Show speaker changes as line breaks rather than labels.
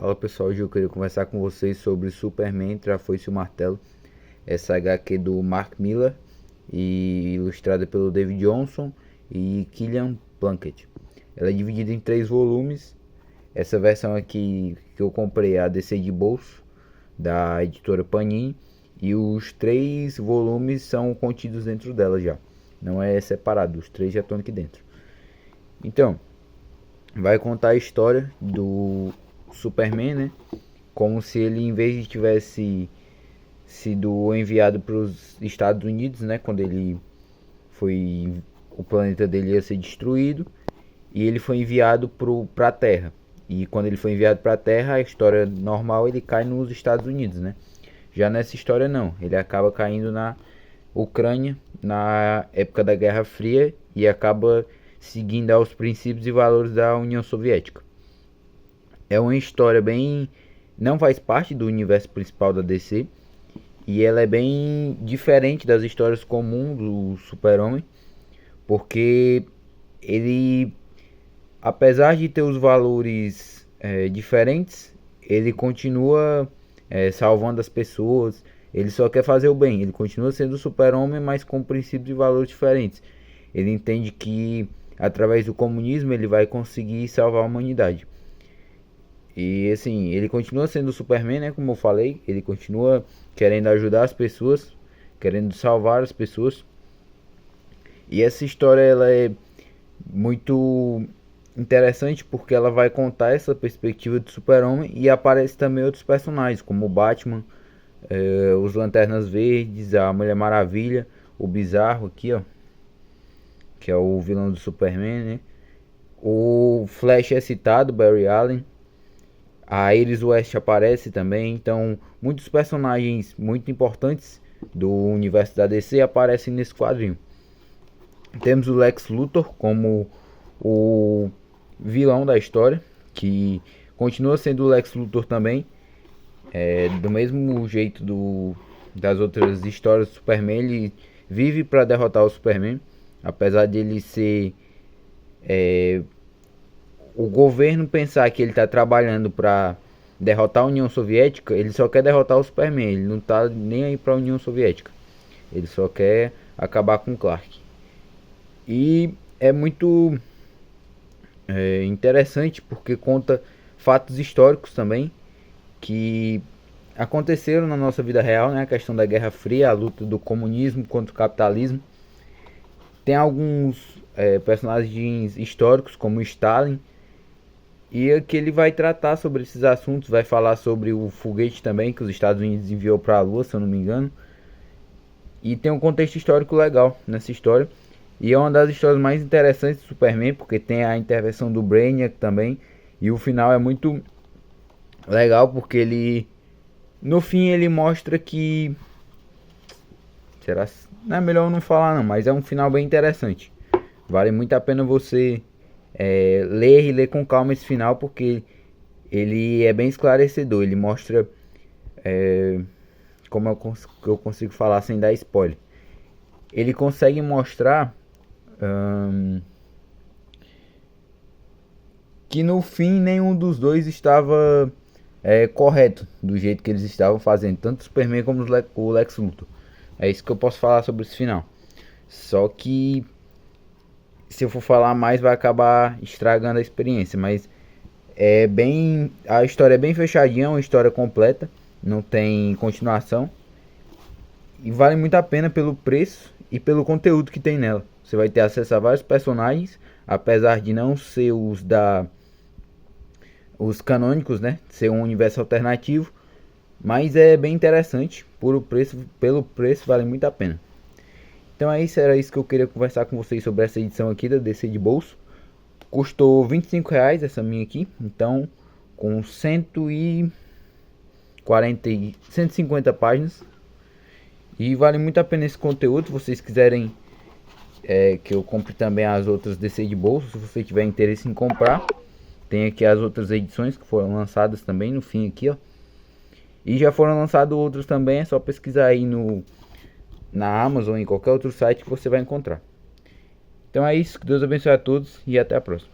Fala pessoal, hoje eu queria conversar com vocês sobre Superman entre a Foice e o Martelo. Essa HQ do Mark Millar e ilustrada pelo David Johnson e Kilian Plunkett. Ela é dividida em 3 volumes. Essa versão aqui que eu comprei é a DC de bolso da editora Panini, e os 3 volumes são contidos dentro dela já. Não é separado, os 3 já estão aqui dentro. Então, vai contar a história do Superman, né? Como se ele, em vez de tivesse sido enviado para os Estados Unidos, né? Quando ele foi, o planeta dele ia ser destruído e ele foi enviado para a Terra. E quando ele foi enviado para a Terra, a história normal, ele cai nos Estados Unidos, né? Já nessa história não, ele acaba caindo na Ucrânia na época da Guerra Fria e acaba seguindo aos princípios e valores da União Soviética. É uma história bem... não faz parte do universo principal da DC, e ela é bem diferente das histórias comuns do Super-Homem, porque ele, apesar de ter os valores diferentes, ele continua salvando as pessoas. Ele só quer fazer o bem. Ele continua sendo o Super-Homem, mas com princípios e valores diferentes. Ele entende que através do comunismo ele vai conseguir salvar a humanidade. E assim, ele continua sendo o Superman, né? Como eu falei, ele continua querendo ajudar as pessoas, querendo salvar as pessoas. E essa história ela é muito interessante porque ela vai contar essa perspectiva do Super-Homem, e aparece também outros personagens como o Batman, os Lanternas Verdes, a Mulher Maravilha, o Bizarro aqui, ó, que é o vilão do Superman, né? O Flash é citado, Barry Allen. A Iris West aparece também. Então, muitos personagens muito importantes do universo da DC aparecem nesse quadrinho. Temos o Lex Luthor como o vilão da história, que continua sendo o Lex Luthor também, do mesmo jeito das outras histórias do Superman. Ele vive para derrotar o Superman, apesar de ele ser o governo pensar que ele está trabalhando para derrotar a União Soviética. Ele só quer derrotar o Superman, ele não está nem aí para a União Soviética, ele só quer acabar com Clark. E é muito interessante porque conta fatos históricos também que aconteceram na nossa vida real, né? A questão da Guerra Fria, a luta do comunismo contra o capitalismo. Tem alguns personagens históricos como Stalin, e aqui ele vai tratar sobre esses assuntos, vai falar sobre o foguete também que os Estados Unidos enviou para a Lua, se eu não me engano. E tem um contexto histórico legal nessa história. E é uma das histórias mais interessantes do Superman, porque tem a intervenção do Brainiac também. E o final é muito legal, porque ele, no fim, ele mostra que... será? Não é melhor não falar não, mas é um final bem interessante. Vale muito a pena você ler e ler com calma esse final, porque ele é bem esclarecedor. Ele mostra como eu consigo falar sem dar spoiler. Ele consegue mostrar que no fim nenhum dos dois estava correto do jeito que eles estavam fazendo, tanto o Superman como o Lex Luthor. É isso que eu posso falar sobre esse final. Só que se eu for falar mais vai acabar estragando a experiência, mas a história é bem fechadinha, é uma história completa, não tem continuação, e vale muito a pena pelo preço e pelo conteúdo que tem nela. Você vai ter acesso a vários personagens, apesar de não ser os canônicos, né? Ser um universo alternativo, mas é bem interessante. Pelo preço vale muito a pena. Então é isso, era isso que eu queria conversar com vocês sobre essa edição aqui da DC de bolso. Custou R$ 25 essa minha aqui, então com 150 páginas. E vale muito a pena esse conteúdo. Se vocês quiserem que eu compre também as outras DC de bolso, se você tiver interesse em comprar, tem aqui as outras edições que foram lançadas também no fim aqui, ó. E já foram lançados outros também, é só pesquisar aí na Amazon ou em qualquer outro site que você vai encontrar. Então é isso, que Deus abençoe a todos e até a próxima.